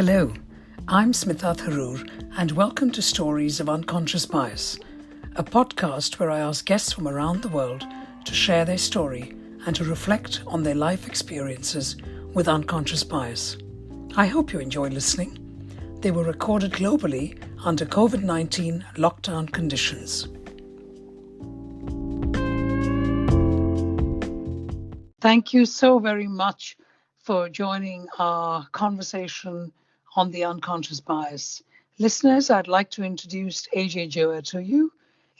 Hello, I'm Smita Tharoor, and welcome to Stories of Unconscious Bias, a podcast where I ask guests from around the world to share their story and to reflect on their life experiences with unconscious bias. I hope you enjoy listening. They were recorded globally under COVID-19 lockdown conditions. Thank you so very much for joining our conversation on the unconscious bias. Listeners, I'd like to introduce AJ Juer to you.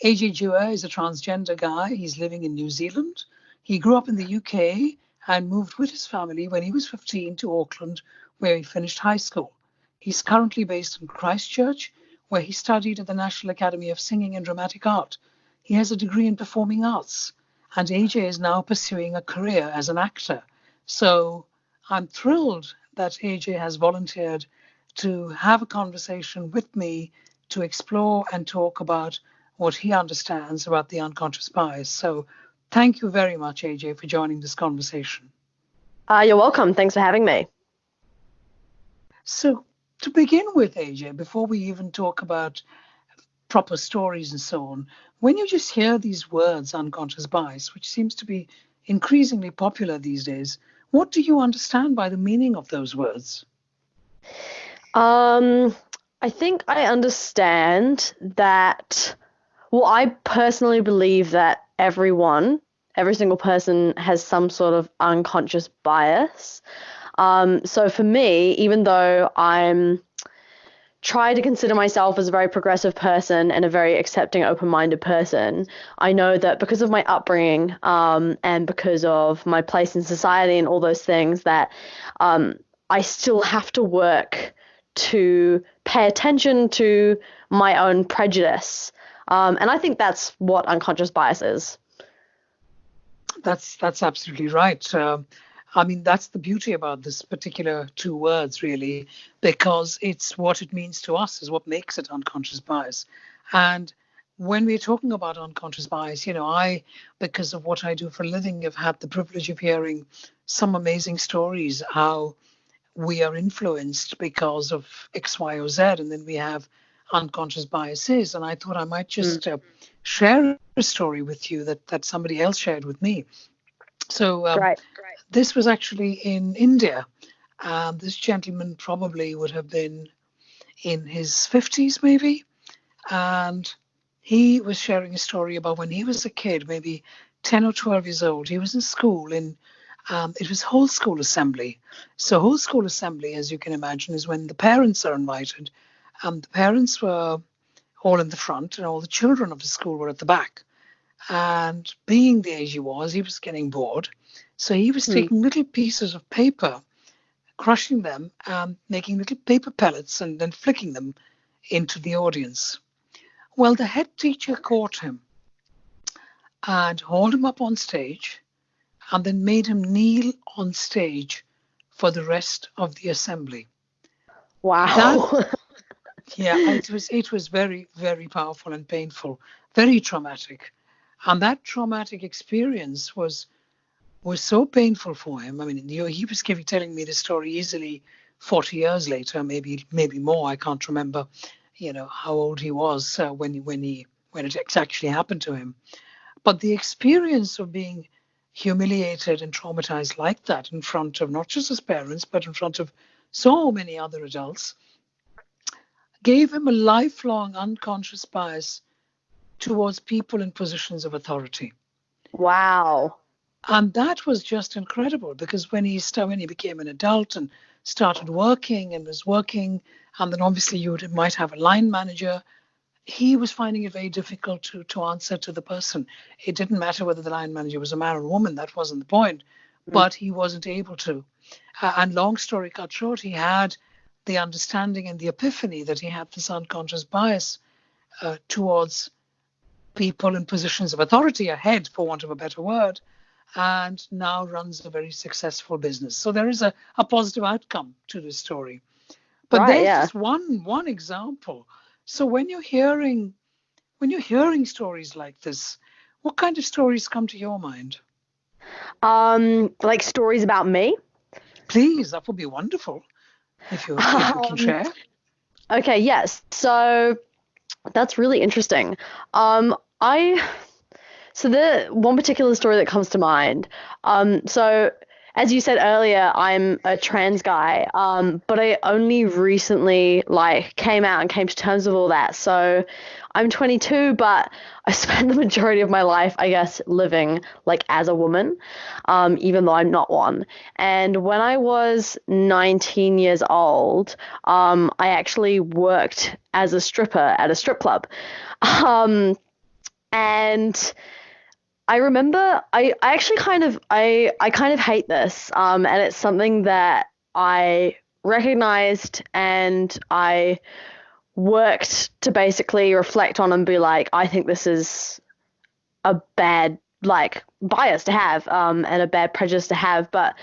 AJ Juer is a transgender guy. He's living in New Zealand. He grew up in the UK and moved with his family when he was 15 to Auckland, where he finished high school. He's currently based in Christchurch, where he studied at the National Academy of Singing and Dramatic Art. He has a degree in performing arts, and AJ is now pursuing a career as an actor. So I'm thrilled that AJ has volunteered to have a conversation with me to explore and talk about what he understands about the unconscious bias. So thank you very much, AJ, for joining this conversation. You're welcome. Thanks for having me. So to begin with, AJ, before we even talk about proper stories and so on, when you just hear these words, unconscious bias, which seems to be increasingly popular these days, what do you understand by the meaning of those words? I think I understand that, I personally believe that every single person has some sort of unconscious bias. So for me, even though I'm try to consider myself as a very progressive person and a very accepting, open-minded person, I know that because of my upbringing and because of my place in society and all those things, that I still have to work to pay attention to my own prejudice. And I think that's what unconscious bias is. That's absolutely right. That's the beauty about this particular two words, really, because it's what it means to us is what makes it unconscious bias. And when we're talking about unconscious bias, I, because of what I do for a living, have had the privilege of hearing some amazing stories, how we are influenced because of X, Y, or Z, and then we have unconscious biases. And I thought I might just share a story with you that somebody else shared with me. So Great. This was actually in India. This gentleman probably would have been in his 50s, maybe. And he was sharing a story about when he was a kid, maybe 10 or 12 years old. He was in school it was whole school assembly. So whole school assembly, as you can imagine, is when the parents are invited. The parents were all in the front and all the children of the school were at the back. And being the age he was getting bored. So he was taking little pieces of paper, crushing them, making little paper pellets and then flicking them into the audience. Well, the head teacher caught him and hauled him up on stage and then made him kneel on stage for the rest of the assembly. Wow. It was very, very powerful and painful, very traumatic. And that traumatic experience was so painful for him. I mean, he was telling me the story easily 40 years later, maybe more. I can't remember, how old he was when it actually happened to him. But the experience of being humiliated and traumatized like that in front of not just his parents, but in front of so many other adults, gave him a lifelong unconscious bias towards people in positions of authority. Wow. And that was just incredible because when he became an adult and started working, and then obviously might have a line manager, he was finding it very difficult to answer to the person. It didn't matter whether the line manager was a man or a woman, that wasn't the point, but he wasn't able to. And long story cut short, he had the understanding and the epiphany that he had this unconscious bias towards people in positions of authority, ahead, for want of a better word, and now runs a very successful business. So there is a positive outcome to this story. But there's just one example. So when you're hearing stories like this, what kind of stories come to your mind? Like stories about me? Please, that would be wonderful. if you can Um, share. okay, yes. So that's really interesting. I So the one particular story that comes to mind. So as you said earlier, I'm a trans guy, but I only recently like came out and came to terms with all that. So I'm 22, but I spent the majority of my life, I guess, living like as a woman, even though I'm not one. And when I was 19 years old, I actually worked as a stripper at a strip club. Um, and I remember I actually I kind of hate this. And it's something that I recognized and I worked to basically reflect on and be like, I think this is a bad like bias to have, and a bad prejudice to have. But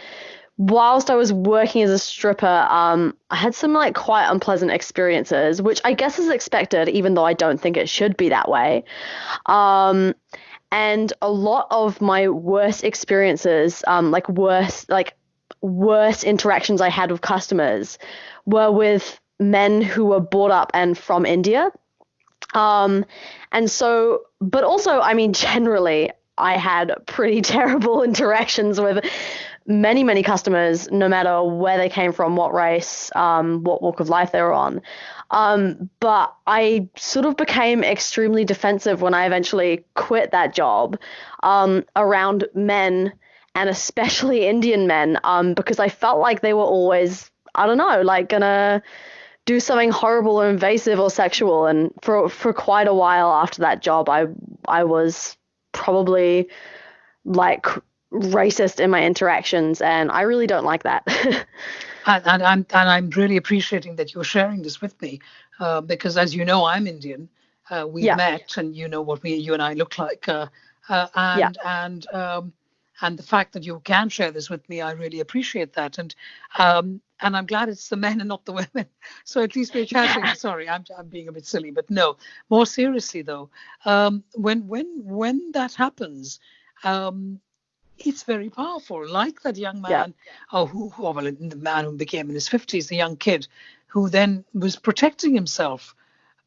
whilst I was working as a stripper, I had some like quite unpleasant experiences, which I guess is expected, even though I don't think it should be that way. Um, and a lot of my worst experiences, worst interactions I had with customers, were with men who were brought up and from India. Um, and so, but also, I mean, generally, I had pretty terrible interactions with many, many customers, no matter where they came from, what race, what walk of life they were on. But I sort of became extremely defensive when I eventually quit that job, around men and especially Indian men, because I felt like they were always, I don't know, like gonna do something horrible or invasive or sexual. And for quite a while after that job, I was probably like racist in my interactions, and I really don't like that. And I'm really appreciating that you're sharing this with me, because as you know, I'm Indian. We've Yeah, met, and you know what you and I look like. yeah, And the fact that you can share this with me, I really appreciate that. And I'm glad it's the men and not the women. So at least we're chatting. yeah, Sorry, I'm being a bit silly, but no. More seriously though, when that happens, um, it's very powerful. Like that young yeah, man, well, the man who became in his 50s, the young kid who then was protecting himself.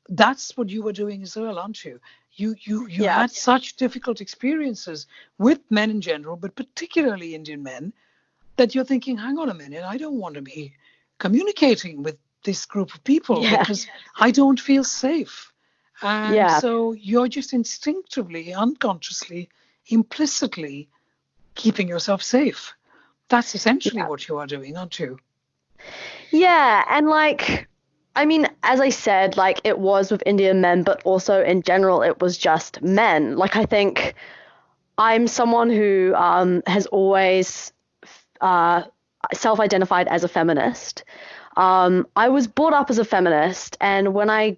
That's what you were doing as well, aren't you? You yeah, had such difficult experiences with men in general, but particularly Indian men, that you're thinking, hang on a minute, I don't want to be communicating with this group of people yeah, because I don't feel safe. And yeah, so you're just instinctively, unconsciously, implicitly keeping yourself safe. That's essentially yeah. what you are doing, aren't you? Yeah, and like, I mean, as I said, like it was with Indian men, but also in general, it was just men. Like, I think I'm someone who has always uh, self-identified as a feminist. I was brought up as a feminist, and when I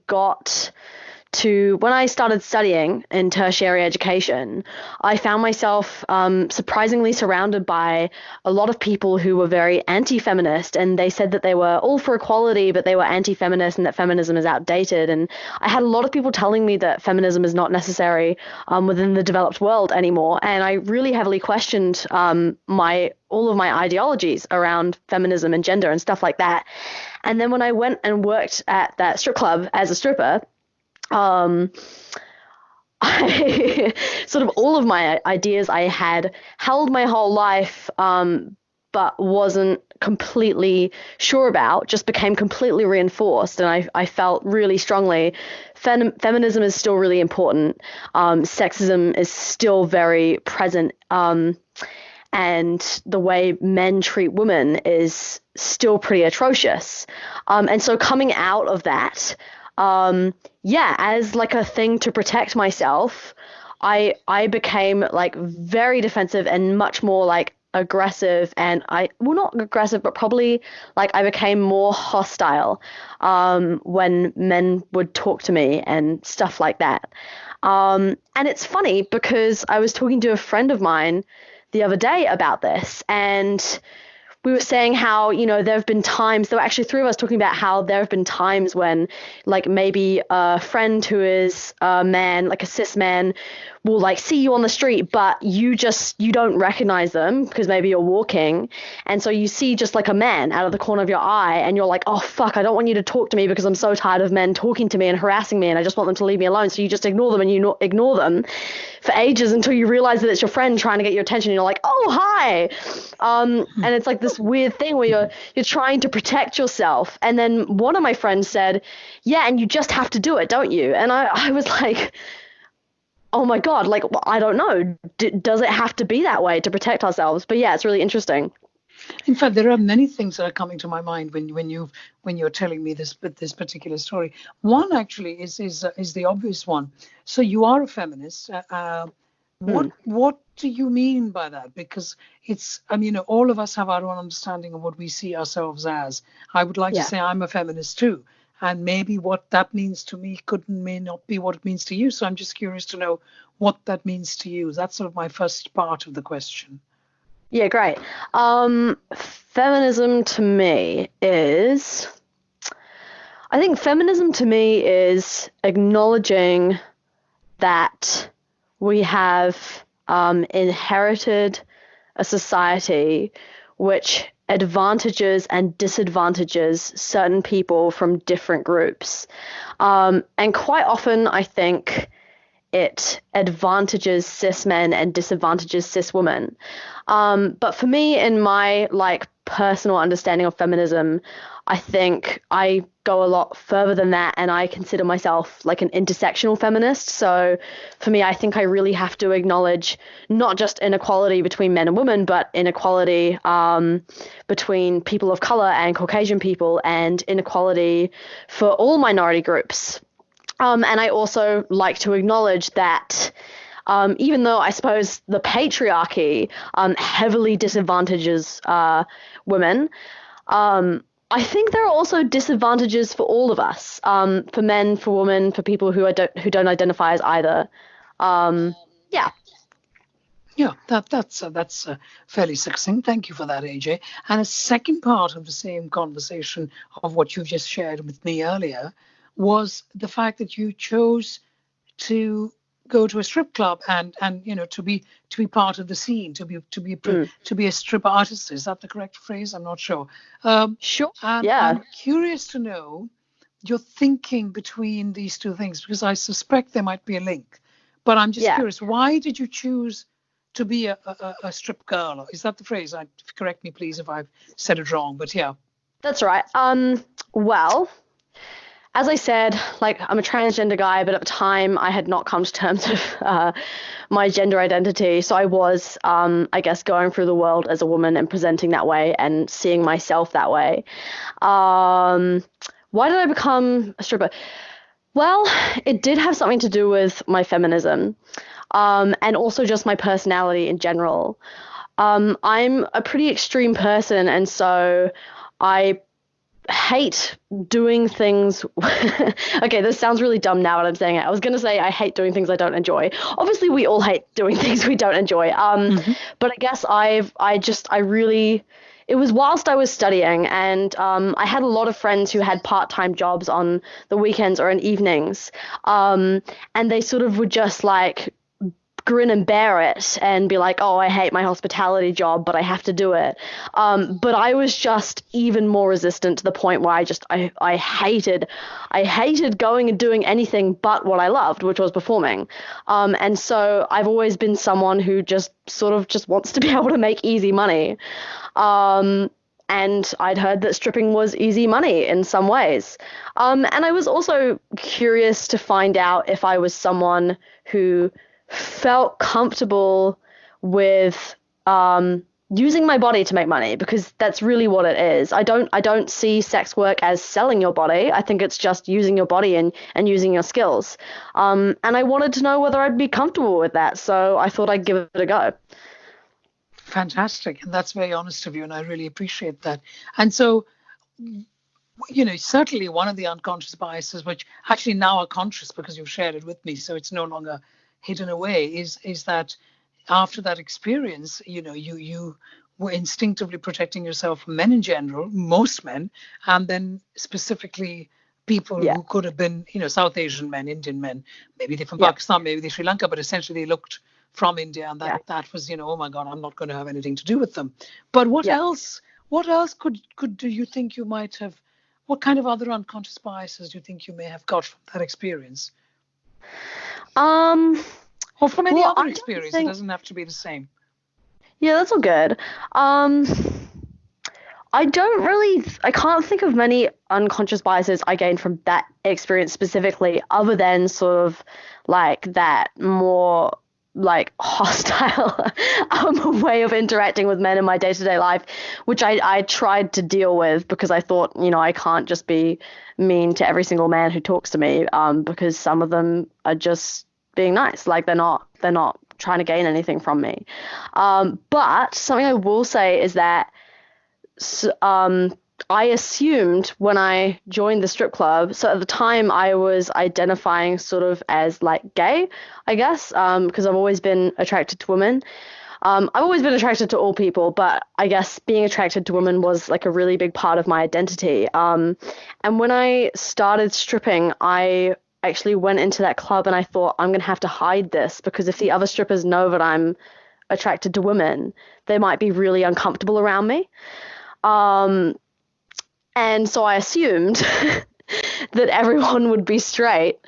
started studying in tertiary education, I found myself surprisingly surrounded by a lot of people who were very anti-feminist, and they said that they were all for equality, but they were anti-feminist and that feminism is outdated. And I had a lot of people telling me that feminism is not necessary within the developed world anymore, and I really heavily questioned my all of my ideologies around feminism and gender and stuff like that. And then when I went and worked at that strip club as a stripper, um, I sort of all of my ideas I had held my whole life, but wasn't completely sure about, just became completely reinforced. And I felt really strongly feminism is still really important. Sexism is still very present. And the way men treat women is still pretty atrocious. And so coming out of that, yeah, as like a thing to protect myself, I became like very defensive and much more like aggressive, and well, not aggressive, but probably like I became more hostile when men would talk to me and stuff like that. And it's funny because I was talking to a friend of mine the other day about this, and we were saying how, there have been times, there were actually three of us talking about how there have been times when, like, maybe a friend who is a man, like a cis man, will like see you on the street, but you don't recognize them because maybe you're walking, and so you see just like a man out of the corner of your eye, and you're like, oh fuck, I don't want you to talk to me because I'm so tired of men talking to me and harassing me, and I just want them to leave me alone. So you just ignore them, and you ignore them for ages until you realize that it's your friend trying to get your attention, and you're like, oh hi. And it's like this weird thing where you're trying to protect yourself, and then one of my friends said, yeah, and you just have to do it, don't you? And I was like, oh my God, like, I don't know. Does it have to be that way to protect ourselves? But yeah, it's really interesting. In fact, there are many things that are coming to my mind when you're telling me this particular story. One actually is the obvious one. So you are a feminist. What do you mean by that? Because I mean, all of us have our own understanding of what we see ourselves as. I would like to say I'm a feminist too. And maybe what that means to me may not be what it means to you. So I'm just curious to know what that means to you. That's sort of my first part of the question. Yeah, great. Feminism to me is, I think feminism to me is acknowledging that we have inherited a society which advantages and disadvantages certain people from different groups. And quite often, I think it advantages cis men and disadvantages cis women. But for me, in my like personal understanding of feminism, I think I go a lot further than that, and I consider myself like an intersectional feminist. So for me, I think I really have to acknowledge not just inequality between men and women, but inequality between people of color and Caucasian people, and inequality for all minority groups. And I also like to acknowledge that even though I suppose the patriarchy heavily disadvantages women, I think there are also disadvantages for all of us, for men, for women, for people who don't identify as either. Yeah. Yeah, that's fairly succinct. Thank you for that, AJ. And a second part of the same conversation of what you've just shared with me earlier was the fact that you chose to go to a strip club and to be part of the scene, to be a strip artist. Is that the correct phrase? I'm not sure. Sure. And Yeah. I'm curious to know your thinking between these two things, because I suspect there might be a link. But I'm just curious, why did you choose to be a strip girl? Is that the phrase? Correct me, please, if I've said it wrong. But yeah. That's right. Well, as I said, like, I'm a transgender guy, but at the time I had not come to terms with my gender identity. So I was, I guess, going through the world as a woman and presenting that way and seeing myself that way. Why did I become a stripper? Well, it did have something to do with my feminism, and also just my personality in general. I'm a pretty extreme person, and so I hate doing things. Okay, this sounds really dumb now that I'm saying it. I was going to say I hate doing things I don't enjoy. Obviously, we all hate doing things we don't enjoy. But I guess it was whilst I was studying, and I had a lot of friends who had part-time jobs on the weekends or in evenings, and they sort of would just like grin and bear it and be like, oh, I hate my hospitality job, but I have to do it. But I was just even more resistant, to the point where I hated going and doing anything but what I loved, which was performing. And so I've always been someone who just sort of just wants to be able to make easy money. And I'd heard that stripping was easy money in some ways. And I was also curious to find out if I was someone who felt comfortable with using my body to make money, because that's really what it is. I don't see sex work as selling your body. I think it's just using your body and using your skills. And I wanted to know whether I'd be comfortable with that, so I thought I'd give it a go. Fantastic. And that's very honest of you, and I really appreciate that. And so, certainly one of the unconscious biases, which actually now are conscious because you've shared it with me, so it's no longer hidden away, is that after that experience, you were instinctively protecting yourself from men in general, most men, and then specifically people Yeah. who could have been, South Asian men, Indian men, maybe they're from Yeah. Pakistan, maybe they're Sri Lanka, but essentially they looked from India, and Yeah. that was, oh my God, I'm not going to have anything to do with them. But what Yeah. else? What else could do you think you might have? What kind of other unconscious biases do you think you may have got from that experience, Um, or from any well, other I don't experience? It think, doesn't have to be the same. yeah, that's all good. Um, I can't think of many unconscious biases I gained from that experience specifically, other than sort of like that more like hostile way of interacting with men in my day-to-day life, which I tried to deal with because I thought, I can't just be mean to every single man who talks to me, because some of them are just being nice, like they're not trying to gain anything from me. But something I will say is that I assumed when I joined the strip club, so at the time I was identifying sort of as like gay, I guess, because I've always been attracted to women. I've always been attracted to all people, but I guess being attracted to women was like a really big part of my identity. And when I started stripping, I actually went into that club and I thought, I'm going to have to hide this, because if the other strippers know that I'm attracted to women, they might be really uncomfortable around me. And so I assumed that everyone would be straight.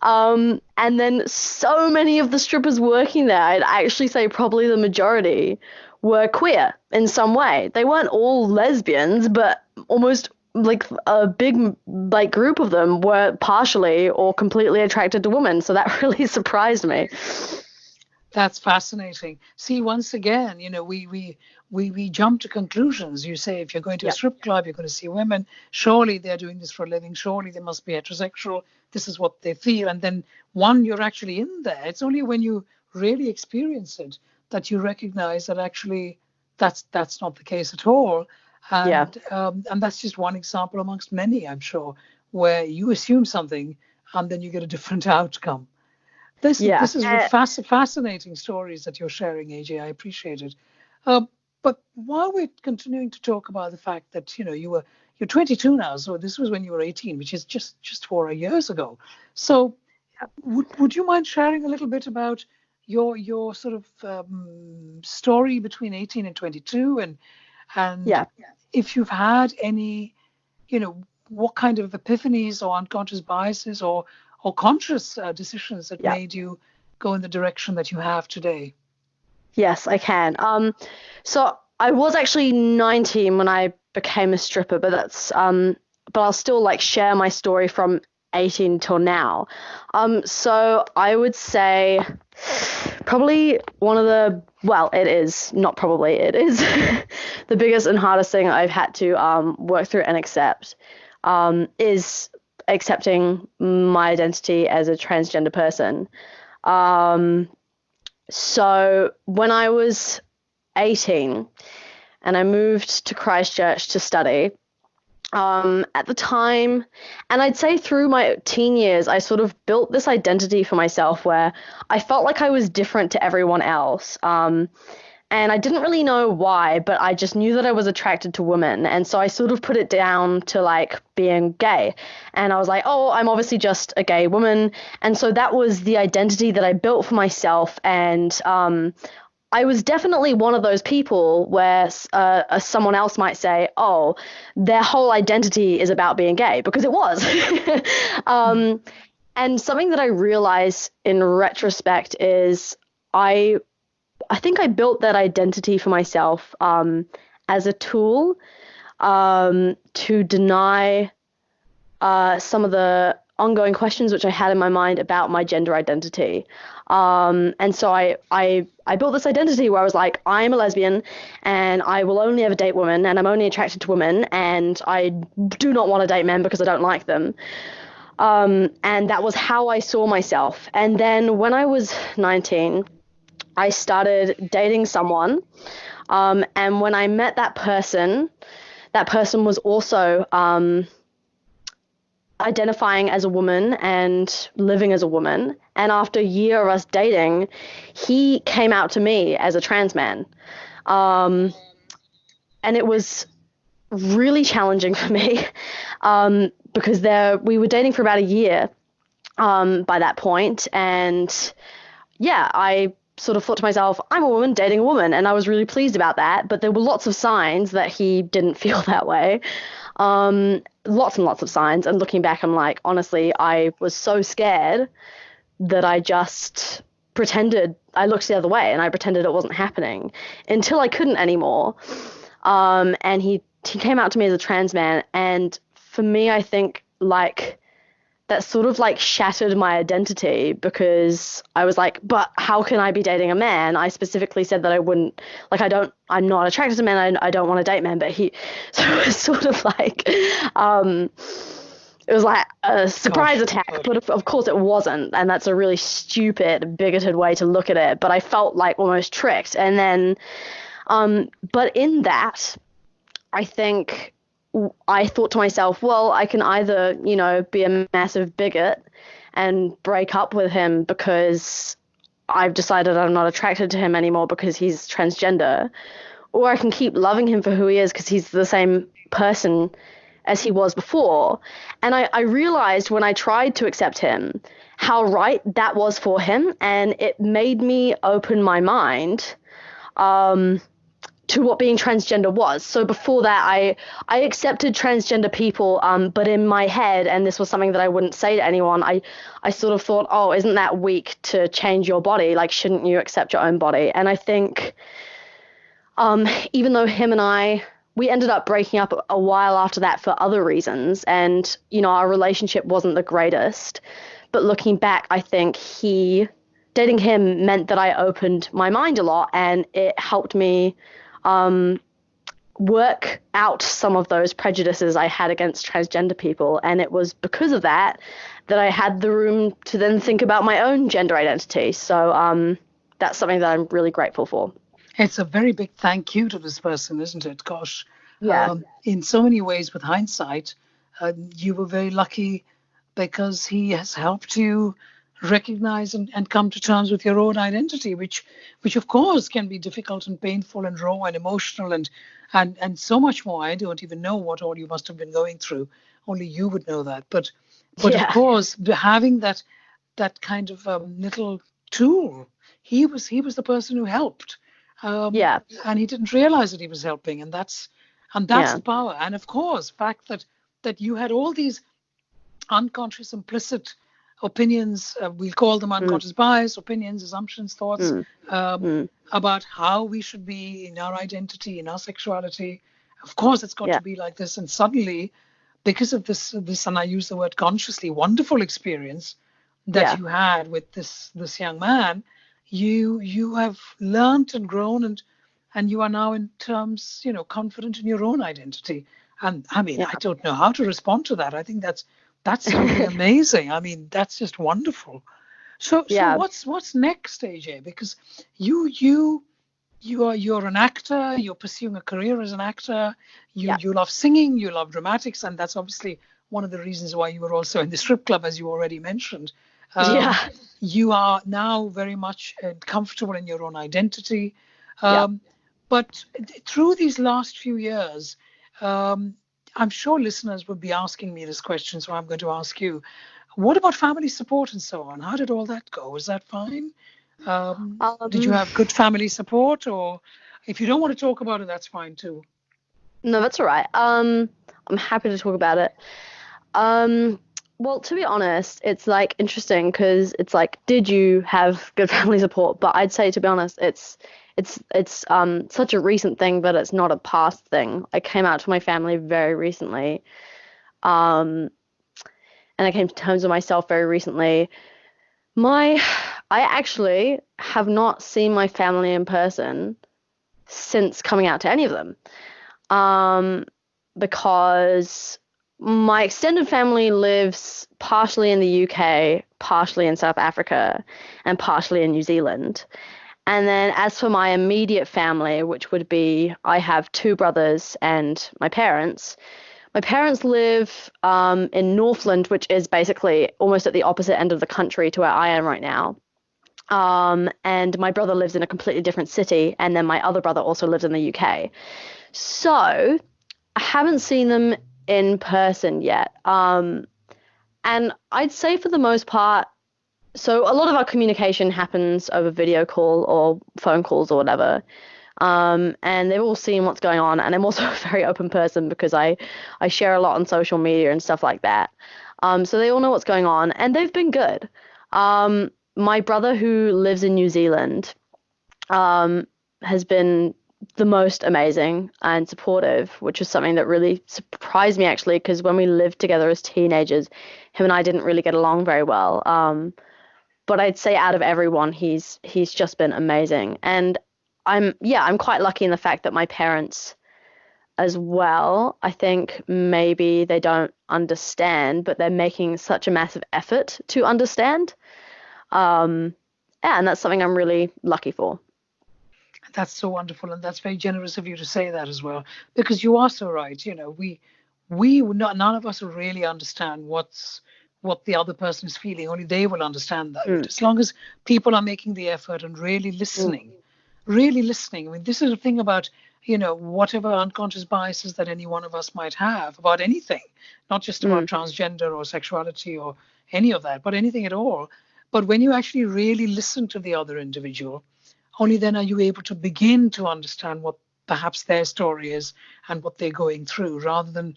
And then so many of the strippers working there, I'd actually say probably the majority, were queer in some way. They weren't all lesbians, but almost like a big like group of them were partially or completely attracted to women. So that really surprised me. That's fascinating. See, once again, we jump to conclusions. You say if you're going to a Yeah. strip club, you're going to see women. Surely they're doing this for a living. Surely they must be heterosexual. This is what they feel. And then you're actually in there. It's only when you really experience it that you recognize that actually that's not the case at all. Yeah. And that's just one example amongst many, I'm sure, where you assume something and then you get a different outcome. Yeah. This is fascinating stories that you're sharing, AJ. I appreciate it. But while we're continuing to talk about the fact that you're 22 now, so this was when you were 18, which is just 4 years ago. So would you mind sharing a little bit about your sort of story between 18 and 22, and Yeah. if you've had any, what kind of epiphanies or unconscious biases or conscious decisions that Yeah. made you go in the direction that you have today? Yes, I can. So I was actually 19 when I became a stripper, but I'll still like share my story from 18 till now. So I would say probably it is not probably, it is the biggest and hardest thing I've had to work through and accept, is accepting my identity as a transgender person. So when I was 18 and I moved to Christchurch to study, at the time, and I'd say through my teen years, I sort of built this identity for myself where I felt like I was different to everyone else. And I didn't really know why, but I just knew that I was attracted to women. And so I sort of put it down to like being gay. And I was like, oh, I'm obviously just a gay woman. And so that was the identity that I built for myself. And I was definitely one of those people where someone else might say, oh, their whole identity is about being gay, because it was. And something that I realized in retrospect is I think I built that identity for myself as a tool to deny some of the ongoing questions which I had in my mind about my gender identity. And so I built this identity where I was like, I'm a lesbian and I will only ever date women and I'm only attracted to women and I do not want to date men because I don't like them. And that was how I saw myself. And then when I was 19, I started dating someone. And when I met that person was also identifying as a woman and living as a woman. And after a year of us dating, he came out to me as a trans man. And it was really challenging for me because we were dating for about a year by that point, and yeah, I sort of thought to myself, I'm a woman dating a woman, and I was really pleased about that. But there were lots of signs that he didn't feel that way. Lots and lots of signs. And looking back, I'm like, honestly, I was so scared that I just pretended. I looked the other way and I pretended it wasn't happening until I couldn't anymore. And he came out to me as a trans man, and for me, I think like that sort of like shattered my identity, because I was like, but how can I be dating a man? I specifically said that I wouldn't, like, I'm not attracted to men. I don't want to date men. But so it was sort of like, it was like a surprise attack, but of course it wasn't. And that's a really stupid, bigoted way to look at it. But I felt like almost tricked. And then, but in that, I think I thought to myself, well, I can either, be a massive bigot and break up with him because I've decided I'm not attracted to him anymore because he's transgender, or I can keep loving him for who he is because he's the same person as he was before. And I realized when I tried to accept him how right that was for him, and it made me open my mind to what being transgender was. So before that, I accepted transgender people, but in my head, and this was something that I wouldn't say to anyone, I sort of thought, oh, isn't that weak to change your body? Like, shouldn't you accept your own body? And I think even though him and we ended up breaking up a while after that for other reasons, and, our relationship wasn't the greatest, but looking back, I think dating him meant that I opened my mind a lot, and it helped me work out some of those prejudices I had against transgender people. And it was because of that I had the room to then think about my own gender identity. So that's something that I'm really grateful for. It's a very big thank you to this person, isn't it? Gosh. Yeah. In so many ways, with hindsight, you were very lucky because he has helped you recognize and come to terms with your own identity, which of course can be difficult and painful and raw and emotional and so much more. I don't even know what all you must have been going through. Only you would know that. But Yeah. Of course, having that kind of little tool, he was the person who helped. Yeah. And he didn't realize that he was helping, and that's Yeah. the power. And of course, the fact that you had all these unconscious, implicit opinions, we'll call them unconscious bias, opinions, assumptions, thoughts, about how we should be in our identity, in our sexuality. Of course, it's got to be like this. And suddenly, because of this, and I use the word consciously, wonderful experience that you had with this young man, you have learned and grown, and you are now in terms, confident in your own identity. And I mean, I don't know how to respond to that. I think that's simply amazing. I mean, that's just wonderful. So what's next, AJ? Because you're an actor. You're pursuing a career as an actor. You love singing. You love dramatics, and that's obviously one of the reasons why you were also in the strip club, as you already mentioned. You are now very much comfortable in your own identity. But through these last few years, I'm sure listeners would be asking me this question, so I'm going to ask you, what about family support and so on? How did all that go? Was that fine? Did you have good family support? Or if you don't want to talk about it, that's fine too. No, that's all right. I'm happy to talk about it. Well, to be honest, it's like interesting because it's like, did you have good family support? But I'd say, to be honest, it's such a recent thing, but it's not a past thing. I came out to my family very recently, and I came to terms with myself very recently. I actually have not seen my family in person since coming out to any of them, because my extended family lives partially in the UK, partially in South Africa, and partially in New Zealand. And then as for my immediate family, which would be, I have two brothers and my parents live in Northland, which is basically almost at the opposite end of the country to where I am right now. And my brother lives in a completely different city, and then my other brother also lives in the UK. So I haven't seen them in person yet. And I'd say for the most part, so a lot of our communication happens over video call or phone calls or whatever. And they've all seen what's going on. And I'm also a very open person because I share a lot on social media and stuff like that. So they all know what's going on, and they've been good. My brother, who lives in New Zealand, has been the most amazing and supportive, which is something that really surprised me, actually, because when we lived together as teenagers, him and I didn't really get along very well. But I'd say out of everyone, he's just been amazing. And I'm quite lucky in the fact that my parents as well, I think maybe they don't understand, but they're making such a massive effort to understand. And that's something I'm really lucky for. That's so wonderful, and that's very generous of you to say that as well, because you are so right. None of us really understand what the other person is feeling. Only they will understand that. But as long as people are making the effort and really listening. I mean, this is the thing about, whatever unconscious biases that any one of us might have about anything, not just about transgender or sexuality or any of that, but anything at all. But when you actually really listen to the other individual, only then are you able to begin to understand what perhaps their story is and what they're going through, rather than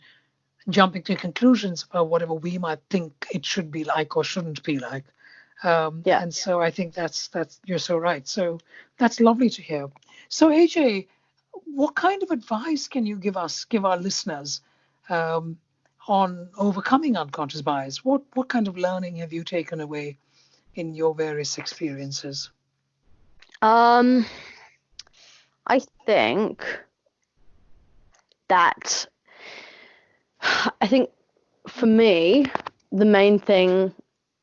jumping to conclusions about whatever we might think it should be like or shouldn't be like. And so I think that's you're so right. So that's lovely to hear. So AJ, what kind of advice can you give our listeners on overcoming unconscious bias? What kind of learning have you taken away in your various experiences? I think that for me, the main thing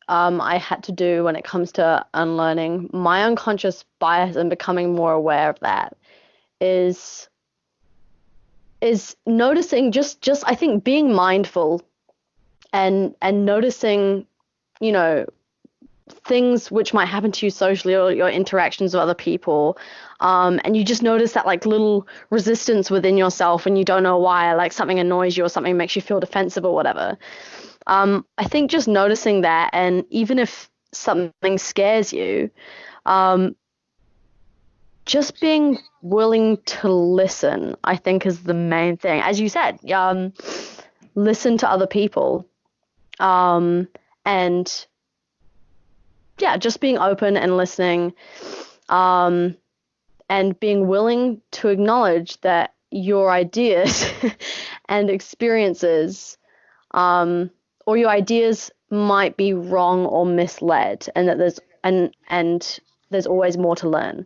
I had to do when it comes to unlearning my unconscious bias and becoming more aware of that is noticing just I think being mindful and noticing, things which might happen to you socially or your interactions with other people, and you just notice that like little resistance within yourself and you don't know why, like something annoys you or something makes you feel defensive or whatever. I think just noticing that, and even if something scares you, just being willing to listen, I think, is the main thing. As you said, listen to other people, and just being open and listening, and being willing to acknowledge that your ideas and experiences, or your ideas might be wrong or misled, and that there's always more to learn.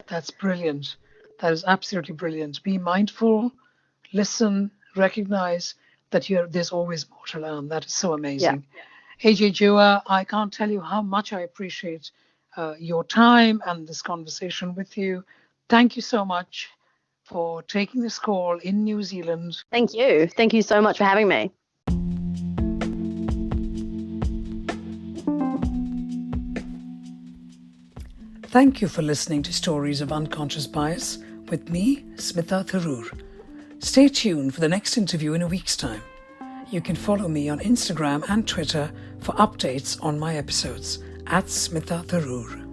That's brilliant. That is absolutely brilliant. Be mindful, listen, recognize that there's always more to learn. That is so amazing. Yeah. AJ Juer, I can't tell you how much I appreciate your time and this conversation with you. Thank you so much for taking this call in New Zealand. Thank you. Thank you so much for having me. Thank you for listening to Stories of Unconscious Bias with me, Smita Tharoor. Stay tuned for the next interview in a week's time. You can follow me on Instagram and Twitter for updates on my episodes @Smita Tharoor.